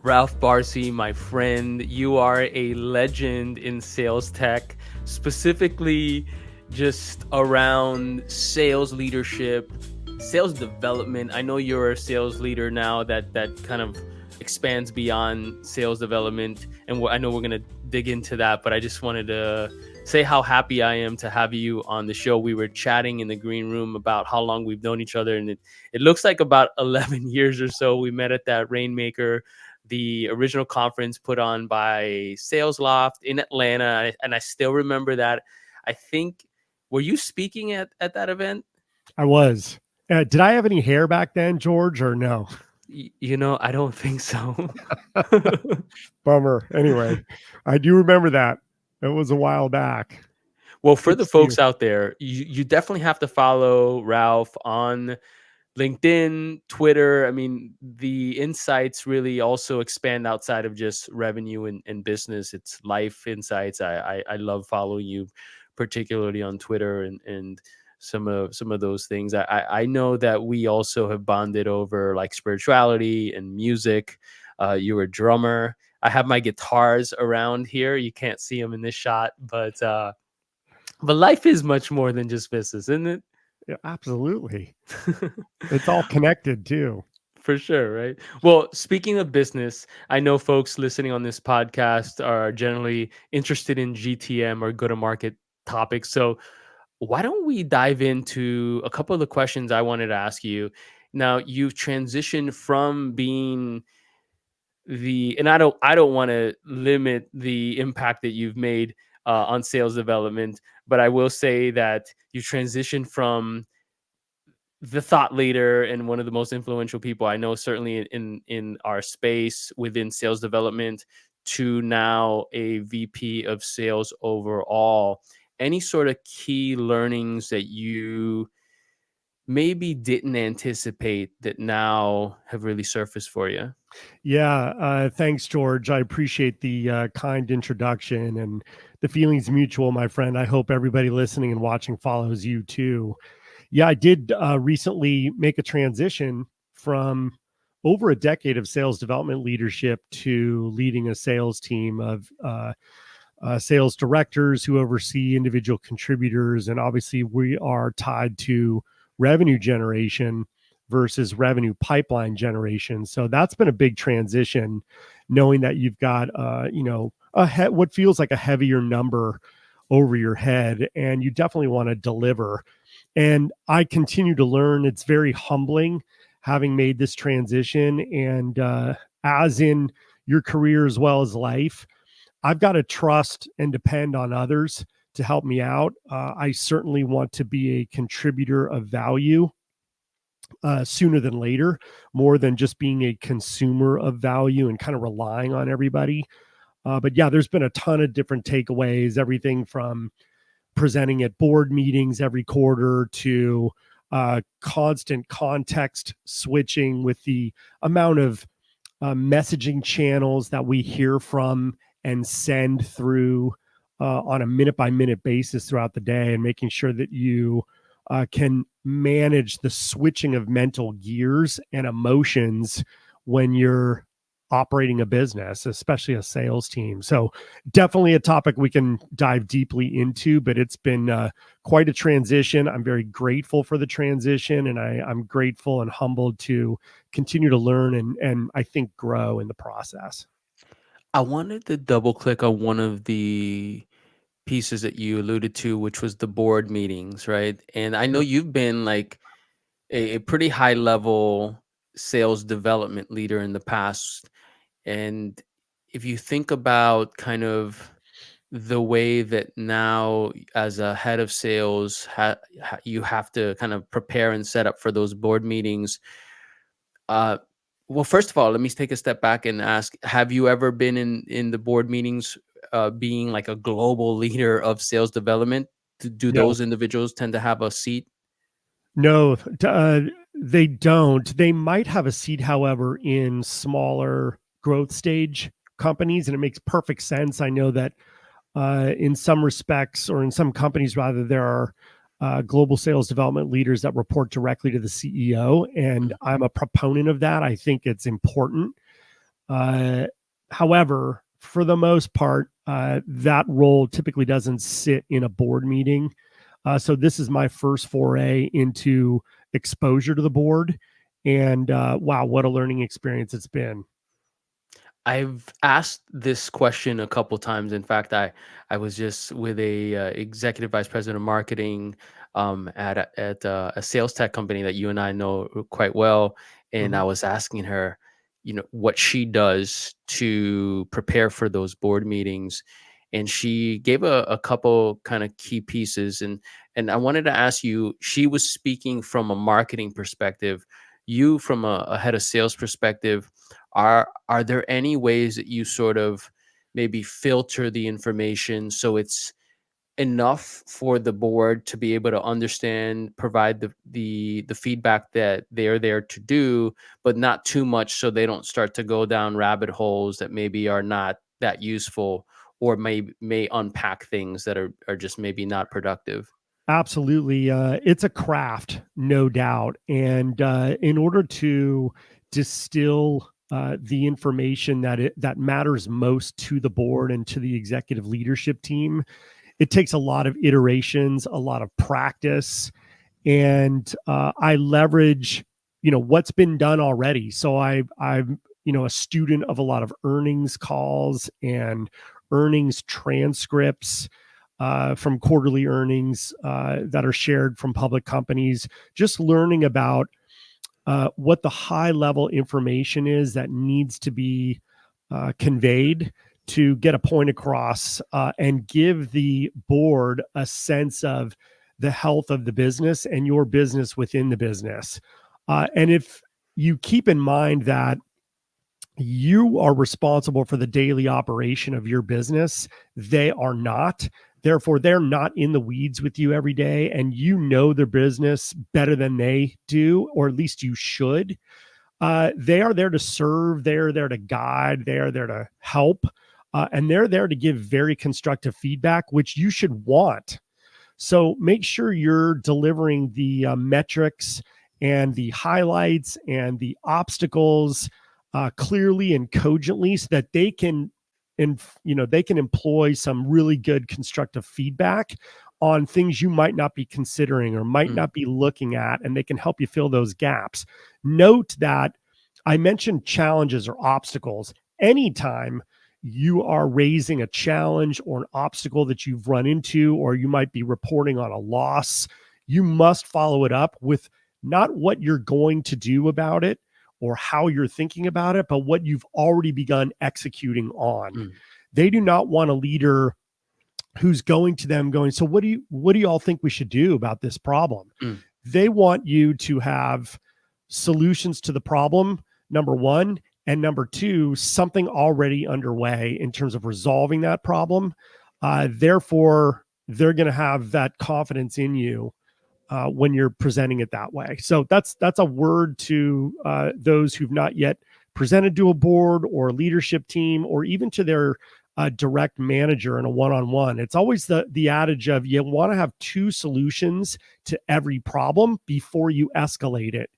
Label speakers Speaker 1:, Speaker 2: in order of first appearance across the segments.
Speaker 1: Ralph Barsi, my friend. You are a legend in sales tech, specifically just around sales leadership, sales development. I know you're a sales leader now that kind of expands beyond sales development, and I know we're going to dig into that, but I just wanted to say how happy I am to have you on the show. We were chatting in the green room about how long we've known each other, and it looks like about 11 years or so. We met at that Rainmaker, the original conference put on by Sales Loft in Atlanta, and I still remember that. I think, were you speaking at that event?
Speaker 2: I was. Did I have any hair back then, George, or no?
Speaker 1: I don't think so.
Speaker 2: Bummer. Anyway, I do remember that. It was a while back.
Speaker 1: Well, for
Speaker 2: Good
Speaker 1: the
Speaker 2: to see you.
Speaker 1: folks out there, you definitely have to follow Ralph on LinkedIn, Twitter. I mean, the insights really also expand outside of just revenue and business. It's life insights. I love following you, particularly on Twitter and some of those things. I know that we also have bonded over like spirituality and music. You're a drummer. I have my guitars around here. You can't see them in this shot, but life is much more than just business, isn't it?
Speaker 2: Yeah, absolutely. It's all connected too.
Speaker 1: For sure, right? Well, speaking of business, I know folks listening on this podcast are generally interested in GTM or go to market topics. So, why don't we dive into a couple of the questions I wanted to ask you? Now, you've transitioned from being and I don't want to limit the impact that you've made on sales development, but I will say that you transitioned from the thought leader and one of the most influential people I know, certainly in our space within sales development, to now a VP of sales overall. Any sort of key learnings that you maybe didn't anticipate that now have really surfaced for you?
Speaker 2: Yeah. Thanks, George. I appreciate the kind introduction, and the feeling's mutual, my friend. I hope everybody listening and watching follows you too. Yeah, I did recently make a transition from over a decade of sales development leadership to leading a sales team of sales directors who oversee individual contributors. And obviously, we are tied to revenue generation versus revenue pipeline generation. So that's been a big transition, knowing that you've got, what feels like a heavier number over your head, and you definitely want to deliver. And I continue to learn. It's very humbling having made this transition. And as in your career as well as life, I've got to trust and depend on others to help me out. I certainly want to be a contributor of value sooner than later, more than just being a consumer of value and kind of relying on everybody. But yeah, there's been a ton of different takeaways, everything from presenting at board meetings every quarter to constant context switching with the amount of messaging channels that we hear from and send through on a minute by minute basis throughout the day, and making sure that you can manage the switching of mental gears and emotions when you're operating a business, especially a sales team. So definitely a topic we can dive deeply into, but it's been quite a transition. I'm very grateful for the transition, and I'm grateful and humbled to continue to learn and I think grow in the process.
Speaker 1: I wanted to double click on one of the pieces that you alluded to, which was the board meetings, right? And I know
Speaker 2: Sure.
Speaker 1: you've been like a pretty high level sales development leader in the past. And if you think about kind of the way that now as a head of sales, you have to kind of prepare and set up for those board meetings. Uh, well, first of all, let me take a step back and ask: have you ever been in the board meetings, being like a global leader of sales development? Do
Speaker 2: No,
Speaker 1: those individuals tend to have a seat?
Speaker 2: no, they don't. They might have a seat, however, in smaller growth stage companies, and it makes perfect sense. I know that in some respects, or in some companies rather, there are global sales development leaders that report directly to the CEO, and I'm a proponent of that. I think it's important. Uh, However, for the most part, that role typically doesn't sit in a board meeting. So this is my first foray into exposure to the board. And wow, what a learning experience it's been.
Speaker 1: I've asked this question a couple times. In fact, I was just with a executive vice president of marketing at a sales tech company that you and I know quite well, and I
Speaker 2: Mhm.
Speaker 1: was asking her, what she does to prepare for those board meetings, and she gave a couple kind of key pieces, and I wanted to ask you. She was speaking from a marketing perspective, you from a head of sales perspective. Are there any ways that you sort of maybe filter the information so it's enough for the board to be able to understand, provide the feedback that they're there to do, but not too much so they don't start to go down rabbit holes that maybe are not that useful, or may unpack things that are just maybe not productive?
Speaker 2: Absolutely. It's a craft, no doubt. And in order to distill the information that matters most to the board and to the executive leadership team, it takes a lot of iterations, a lot of practice, and I leverage what's been done already. So I'm a student of a lot of earnings calls and earnings transcripts from quarterly earnings that are shared from public companies, just learning about what the high level information is that needs to be conveyed to get a point across and give the board a sense of the health of the business and your business within the business. And if you keep in mind that you are responsible for the daily operation of your business, they are not. Therefore, they're not in the weeds with you every day, and you know their business better than they do, or at least you should. They are there to serve, they're there to guide, they're there to help, and they're there to give very constructive feedback, which you should want. So make sure you're delivering the metrics and the highlights and the obstacles clearly and cogently so that they can and they can employ some really good constructive feedback on things you might not be considering or might
Speaker 1: Mm,
Speaker 2: not be looking at, and they can help you fill those gaps. Note that I mentioned challenges or obstacles. Anytime you are raising a challenge or an obstacle that you've run into, or you might be reporting on a loss, you must follow it up with not what you're going to do about it or how you're thinking about it, but what you've already begun executing on.
Speaker 1: mm,
Speaker 2: They do not want a leader who's going to them going, so what do you all think we should do about this problem?
Speaker 1: mm,
Speaker 2: They want you to have solutions to the problem, number one, and number two, something already underway in terms of resolving that problem. Therefore, they're going to have that confidence in you when you're presenting it that way. So that's a word to those who've not yet presented to a board or a leadership team, or even to their direct manager in a one-on-one. It's always the adage of you want to have two solutions to every problem before you escalate it.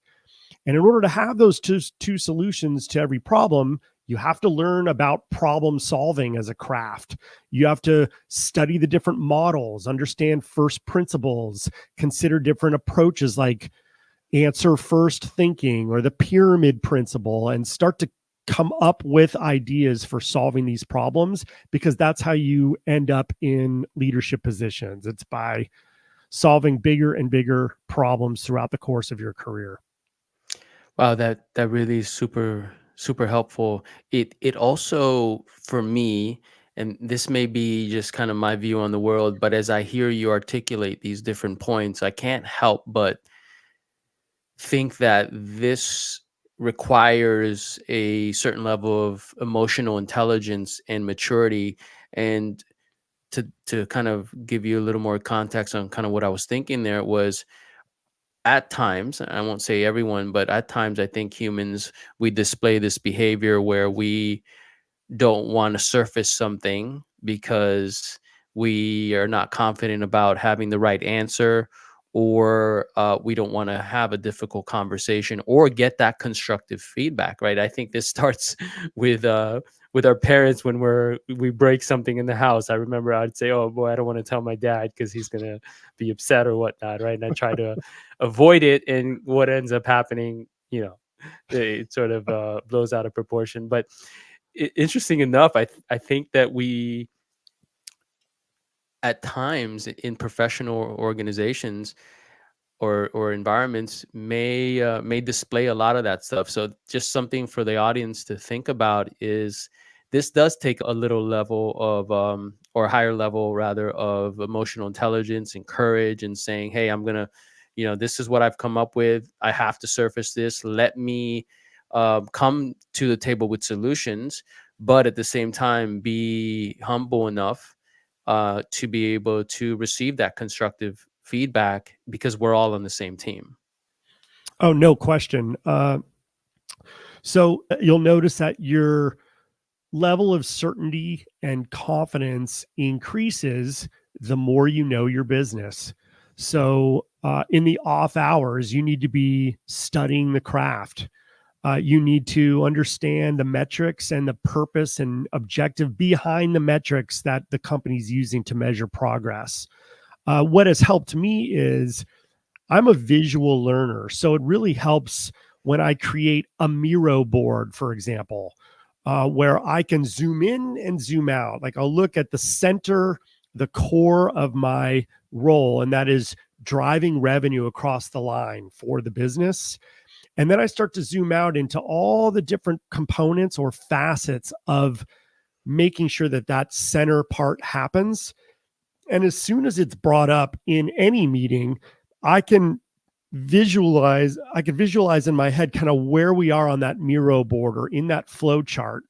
Speaker 2: And in order to have those two solutions to every problem, you have to learn about problem solving as a craft. You have to study the different models, understand first principles, consider different approaches like answer first thinking or the pyramid principle, and start to come up with ideas for solving these problems, because that's how you end up in leadership positions. It's by solving bigger and bigger problems throughout the course of your career.
Speaker 1: Wow, that really is super helpful. It also for me, and this may be just kind of my view on the world, but as I hear you articulate these different points, I can't help but think that this requires a certain level of emotional intelligence and maturity. And to kind of give you a little more context on kind of what I was thinking, there was at times, I won't say everyone, but at times I think humans, we display this behavior where we don't want to surface something because we are not confident about having the right answer, or we don't want to have a difficult conversation or get that constructive feedback, right? I think this starts with our parents when we break something in the house. I remember I'd say, "Oh boy, I don't want to tell my dad because he's gonna be upset or whatnot," right? And I try to avoid it, and what ends up happening, it sort of blows out of proportion. But interesting enough, I think that we at times in professional organizations or environments may display a lot of that stuff. So just something for the audience to think about is this does take a little level of or higher level rather of emotional intelligence and courage and saying, hey, I'm gonna, this is what I've come up with. I have to surface this. Let me come to the table with solutions, but at the same time be humble enough to be able to receive that constructive feedback because we're all on the same team.
Speaker 2: Oh, no question. So you'll notice that your level of certainty and confidence increases the more you know your business. So in the off hours, you need to be studying the craft. You need to understand the metrics and the purpose and objective behind the metrics that the company's using to measure progress. What has helped me is I'm a visual learner. So it really helps when I create a Miro board, for example, where I can zoom in and zoom out. Like I'll look at the center, the core of my role, and that is driving revenue across the line for the business. And then I start to zoom out into all the different components or facets of making sure that that center part happens. And as soon as it's brought up in any meeting, I can visualize in my head kind of where we are on that Miro board or in that flow chart,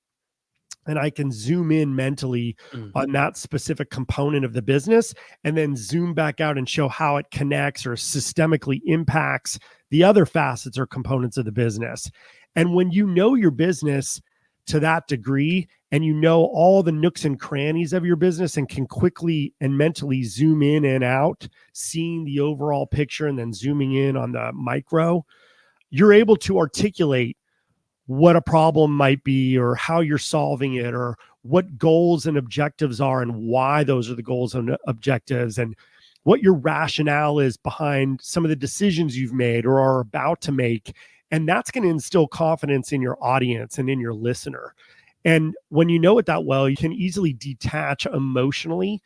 Speaker 2: and I can zoom in mentally
Speaker 1: Mm.
Speaker 2: on that specific component of the business and then zoom back out and show how it connects or systemically impacts the other facets or components of the business. And when you know your business to that degree and you know all the nooks and crannies of your business and can quickly and mentally zoom in and out, seeing the overall picture and then zooming in on the micro, you're able to articulate what a problem might be or how you're solving it or what goals and objectives are and why those are the goals and objectives and what your rationale is behind some of the decisions you've made or are about to make. And that's going to instill confidence in your audience and in your listener. And when you know it that well, you can easily detach emotionally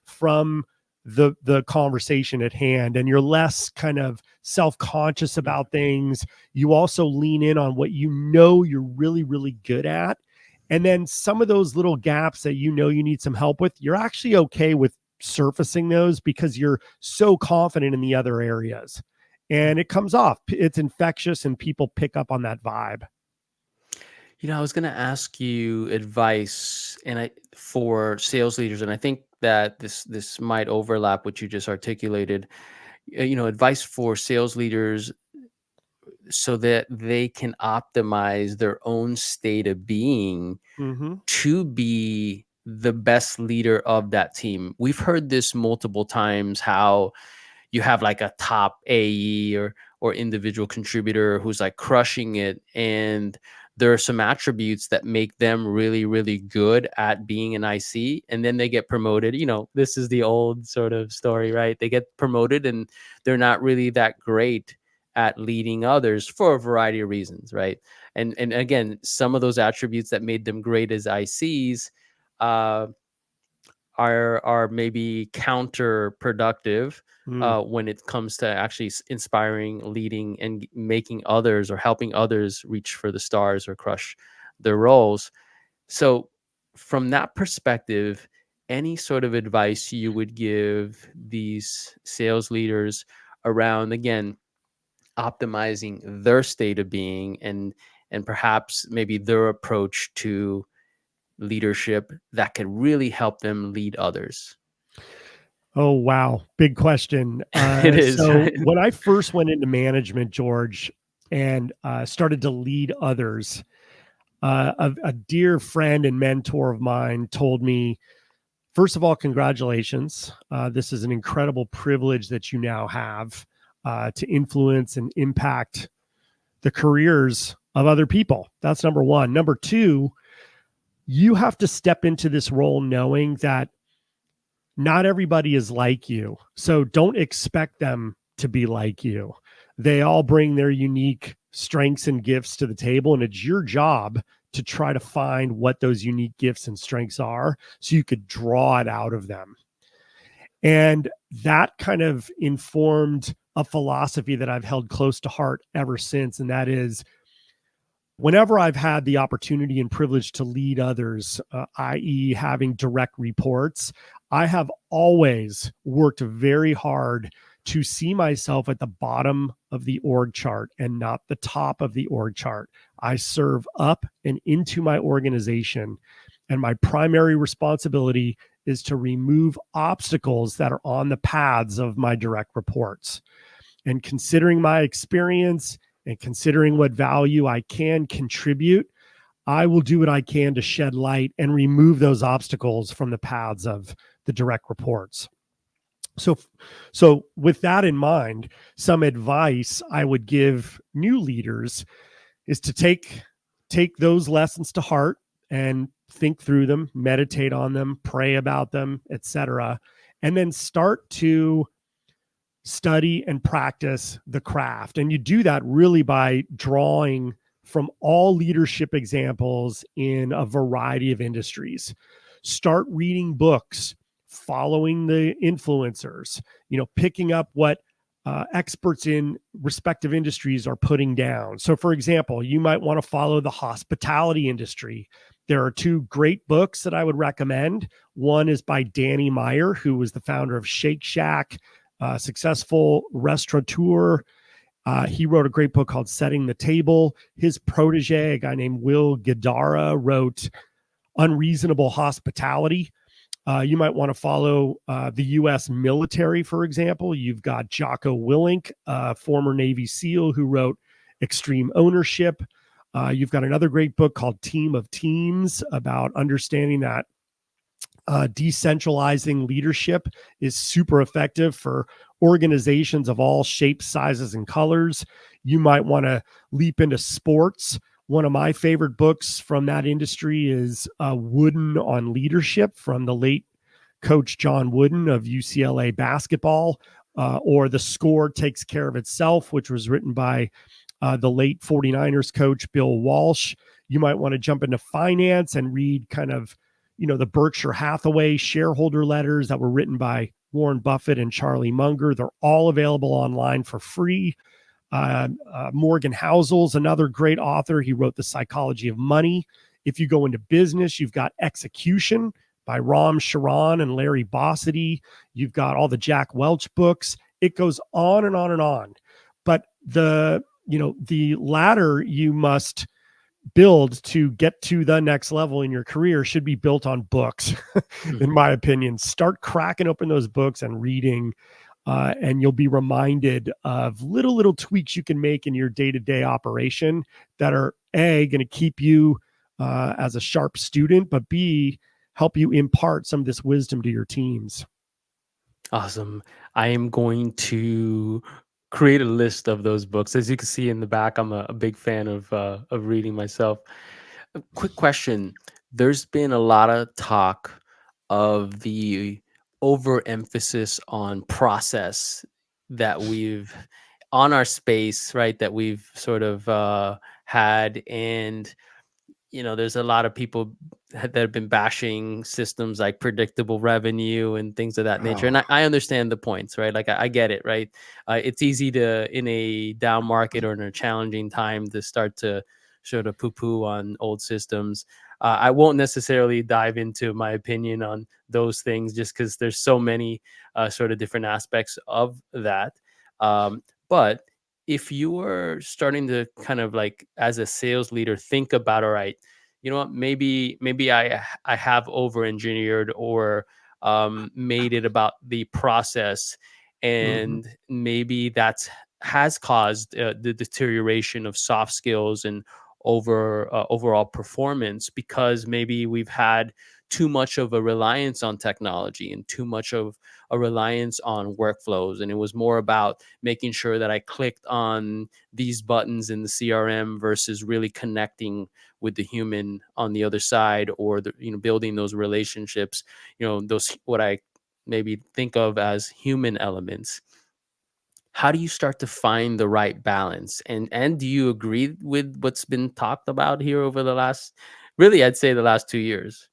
Speaker 2: from the conversation at hand, and you're less kind of self-conscious about things. You also lean in on what you know you're really really good at, and then some of those little gaps that you know you need some help with, you're actually okay with surfacing those because you're so confident in the other areas, and it comes off, it's infectious, and people pick up on that vibe.
Speaker 1: I was going to ask you advice, and for sales leaders, and I think that this might overlap what you just articulated. Advice for sales leaders so that they can optimize their own state of being
Speaker 2: Mm-hmm.
Speaker 1: to be the best leader of that team. We've heard this multiple times, how you have like a top AE or individual contributor who's like crushing it, and there are some attributes that make them really really good at being an IC, and then they get promoted. This is the old sort of story, right? They get promoted and they're not really that great at leading others for a variety of reasons, right? And again, some of those attributes that made them great as ICs uh, are maybe counterproductive
Speaker 2: Mm.
Speaker 1: when it comes to actually inspiring, leading, and making others or helping others reach for the stars or crush their roles. So, from that perspective, any sort of advice you would give these sales leaders around, again, optimizing their state of being and perhaps maybe their approach to leadership that could really help them lead others?
Speaker 2: Oh, wow. Big question.
Speaker 1: It is,
Speaker 2: So
Speaker 1: right?
Speaker 2: when I first went into management, George, and started to lead others, a dear friend and mentor of mine told me First of all, congratulations. This is an incredible privilege that you now have to influence and impact the careers of other people. That's number one. Number two, you have to step into this role knowing that not everybody is like you. So don't expect them to be like you. They all bring their unique strengths and gifts to the table, and it's your job to try to find what those unique gifts and strengths are so you could draw it out of them. And that kind of informed a philosophy that I've held close to heart ever since. And that is, whenever I've had the opportunity and privilege to lead others, i.e., having direct reports, I have always worked very hard to see myself at the bottom of the org chart and not the top of the org chart. I serve up and into my organization, and my primary responsibility is to remove obstacles that are on the paths of my direct reports. And considering my experience and considering what value I can contribute, I will do what I can to shed light and remove those obstacles from the paths of the direct reports. So with that in mind, some advice I would give new leaders is to take those lessons to heart and think through them, meditate on them, pray about them, etc., and then start to study and practice the craft. And you do that really by drawing from all leadership examples in a variety of industries. Start reading books, following the influencers, picking up what experts in respective industries are putting down. So, for example, you might want to follow the hospitality industry. There are two great books that I would recommend. One is by Danny Meyer, who was the founder of Shake Shack, successful restaurateur. He wrote a great book called Setting the Table. His protege, a guy named Will Guidara, wrote Unreasonable Hospitality. You might want to follow the U.S. military, for example. You've got Jocko Willink, former Navy SEAL, who wrote Extreme Ownership. You've got another great book called Team of Teams about understanding that decentralizing leadership is super effective for organizations of all shapes, sizes, and colors. You might want to leap into sports. One of my favorite books from that industry is Wooden on Leadership from the late coach John Wooden of UCLA basketball, or The Score Takes Care of Itself, which was written by the late 49ers coach Bill Walsh. You might want to jump into finance and read kind of the Berkshire Hathaway shareholder letters that were written by Warren Buffett and Charlie Munger. They're all available online for free. Morgan Housel's another great author. He wrote The Psychology of Money. If you go into business, you've got Execution by Ram Charan and Larry Bossidy. You've got all the Jack Welch books. It goes on and on and on. But the ladder you must build to get to the next level in your career should be built on books, in my opinion. Start cracking open those books and reading, and you'll be reminded of little tweaks you can make in your day-to-day operation that are A, going to keep you as a sharp student, but B, help you impart some of this wisdom to your teams.
Speaker 1: Awesome. I am going to create a list of those books. As you can see in the back, I'm a big fan of reading myself. A quick question. There's been a lot of talk of the overemphasis on process that we've on our space, right? That we've sort of had. And there's a lot of people that have been bashing systems like predictable revenue and things of that nature. And
Speaker 2: Oh,
Speaker 1: I understand the points, right? Like I get it, right? It's easy to, in a down market or in a challenging time, to start to sort of poo-poo on old systems. I won't necessarily dive into my opinion on those things just because there's so many sort of different aspects of that. But if you are starting to kind of like as a sales leader think about, all right, you know what, maybe I have over engineered or made it about the process,
Speaker 2: mhm.
Speaker 1: and maybe that's has caused the deterioration of soft skills and overall performance because maybe we've had too much of a reliance on technology and too much of a reliance on workflows. And it was more about making sure that I clicked on these buttons in the CRM versus really connecting with the human on the other side, or building those relationships, those what I maybe think of as human elements. How do you start to find the right balance? And do you agree with what's been talked about here over the last, really, I'd say the last 2 years?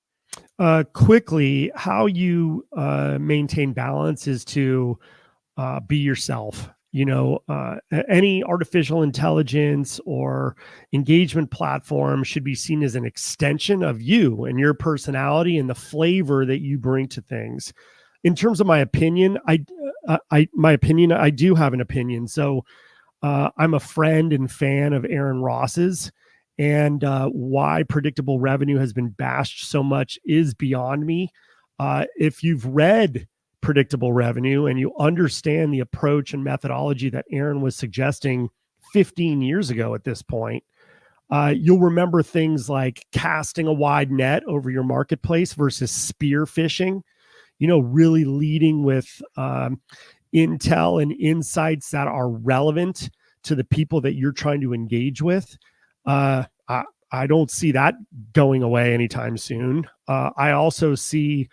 Speaker 2: Quickly, how you maintain balance is to be yourself. Any artificial intelligence or engagement platform should be seen as an extension of you and your personality and the flavor that you bring to things. In terms of my opinion, I do have an opinion. So I'm a friend and fan of Aaron Ross's, and why predictable revenue has been bashed so much is beyond me. If you've read predictable revenue and you understand the approach and methodology that Aaron was suggesting 15 years ago at this point, you'll remember things like casting a wide net over your marketplace versus spear fishing, really leading with intel and insights that are relevant to the people that you're trying to engage with. Uh, I, I don't see that going away anytime soon. I also see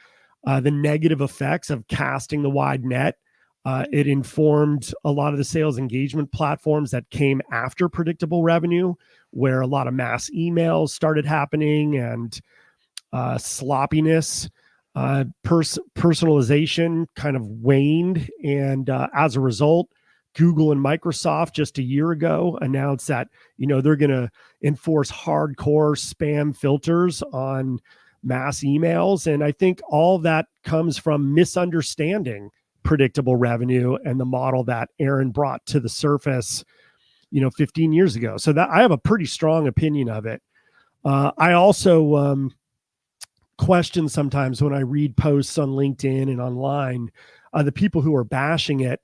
Speaker 2: the negative effects of casting the wide net. It informed a lot of the sales engagement platforms that came after predictable revenue, where a lot of mass emails started happening and sloppiness. Personalization kind of waned. And as a result, Google and Microsoft just a year ago announced that, they're going to enforce hardcore spam filters on mass emails. And I think all that comes from misunderstanding predictable revenue and the model that Aaron brought to the surface, 15 years ago. So that I have a pretty strong opinion of it. I also question sometimes when I read posts on LinkedIn and online, the people who are bashing it.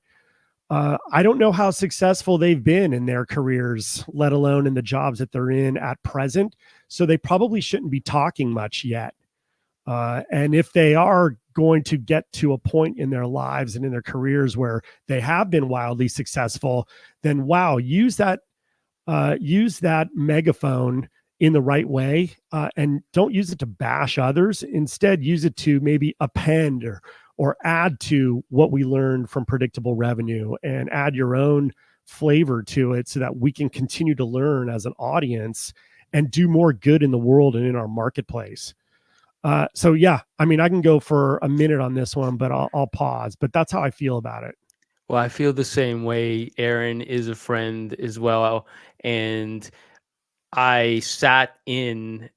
Speaker 2: I don't know how successful they've been in their careers, let alone in the jobs that they're in at present. So they probably shouldn't be talking much yet. And if they are going to get to a point in their lives and in their careers where they have been wildly successful, then wow, use that megaphone in the right way, and don't use it to bash others. Instead, use it to maybe append or add to what we learned from predictable revenue and add your own flavor to it so that we can continue to learn as an audience and do more good in the world and in our marketplace. So yeah, I mean, I can go for a minute on this one, but I'll pause. But that's how I feel about it.
Speaker 1: Well, I feel the same way. Aaron is a friend as well. And I sat in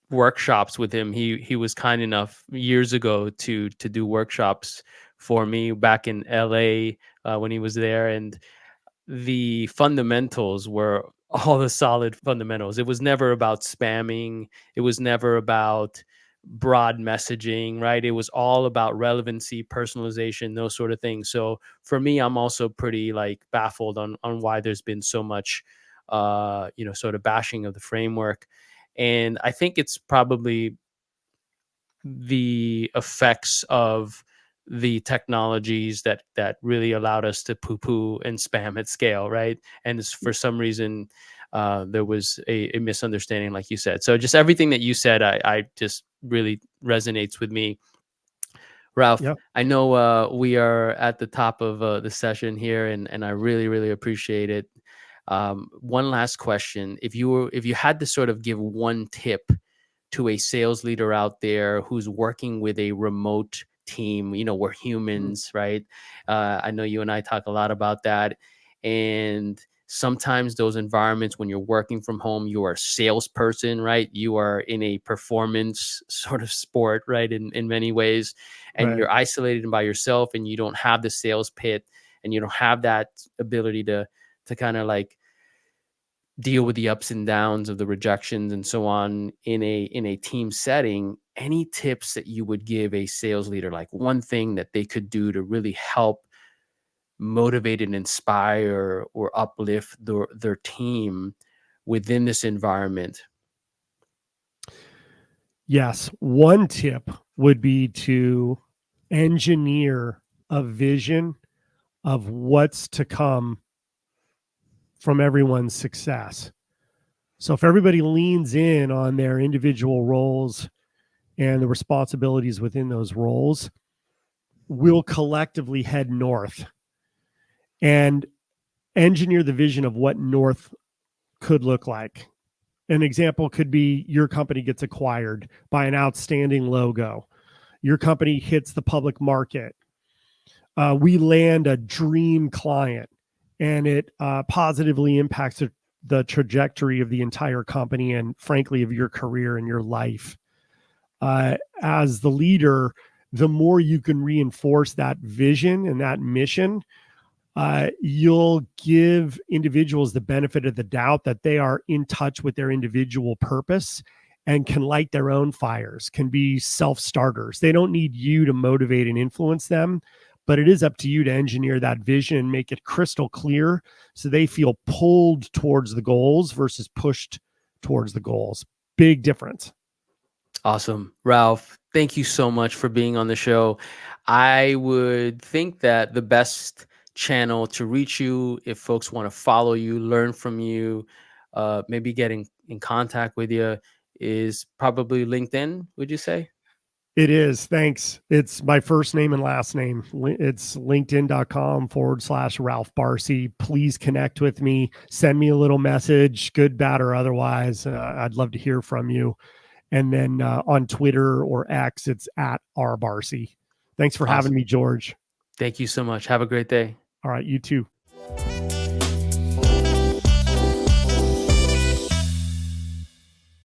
Speaker 1: workshops with him. He was kind enough years ago to do workshops for me back in LA, when he was there. And the fundamentals were all the solid fundamentals. It was never about spamming. It was never about broad messaging, right? It was all about relevancy, personalization, those sort of things. So for me, I'm also pretty like baffled on why there's been so much sort of bashing of the framework. And I think it's probably the effects of the technologies that really allowed us to poo poo and spam at scale, right? And for some reason, there was a misunderstanding, like you said. So just everything that you said, I just really resonates with me. Ralph,
Speaker 2: Yeah.
Speaker 1: I know we are at the top of the session here, and I really really appreciate it. One last question: if you had to sort of give one tip to a sales leader out there who's working with a remote team, we're
Speaker 2: Mm.
Speaker 1: humans, right? I know you and I talk a lot about that. And sometimes those environments, when you're working from home, you are a salesperson, right? You are in a performance sort of sport, right? In many ways. And
Speaker 2: Right.
Speaker 1: you're isolated and by yourself, and you don't have the sales pit, and you don't have that ability to kind of like deal with the ups and downs of the rejections and so on in a team setting. Any tips that you would give a sales leader, like one thing that they could do to really help motivate and inspire or uplift their team within this environment?
Speaker 2: Yes. One tip would be to engineer a vision of what's to come from everyone's success. So if everybody leans in on their individual roles and the responsibilities within those roles, we'll collectively head north and engineer the vision of what north could look like. An example could be your company gets acquired by an outstanding logo. Your company hits the public market. We land a dream client, and it positively impacts the trajectory of the entire company and, frankly, of your career and your life. As the leader, the more you can reinforce that vision and that mission, you'll give individuals the benefit of the doubt that they are in touch with their individual purpose and can light their own fires, can be self starters. They don't need you to motivate and influence them, but it is up to you to engineer that vision and make it crystal clear so they feel pulled towards the goals versus pushed towards the goals. Big difference.
Speaker 1: Awesome. Ralph, thank you so much for being on the show. I would think that the best channel to reach you, if folks want to follow you, learn from you, maybe get in contact with you, is probably LinkedIn, would you say?
Speaker 2: It is. Thanks. It's my first name and last name. It's linkedin.com/ Ralph Barsi. Please connect with me. Send me a little message, good, bad, or otherwise. I'd love to hear from you. And then on Twitter or X, it's at @rbarsi. Thanks for having
Speaker 1: Awesome.
Speaker 2: me, George.
Speaker 1: Thank you so much. Have a great day.
Speaker 2: All right. You too.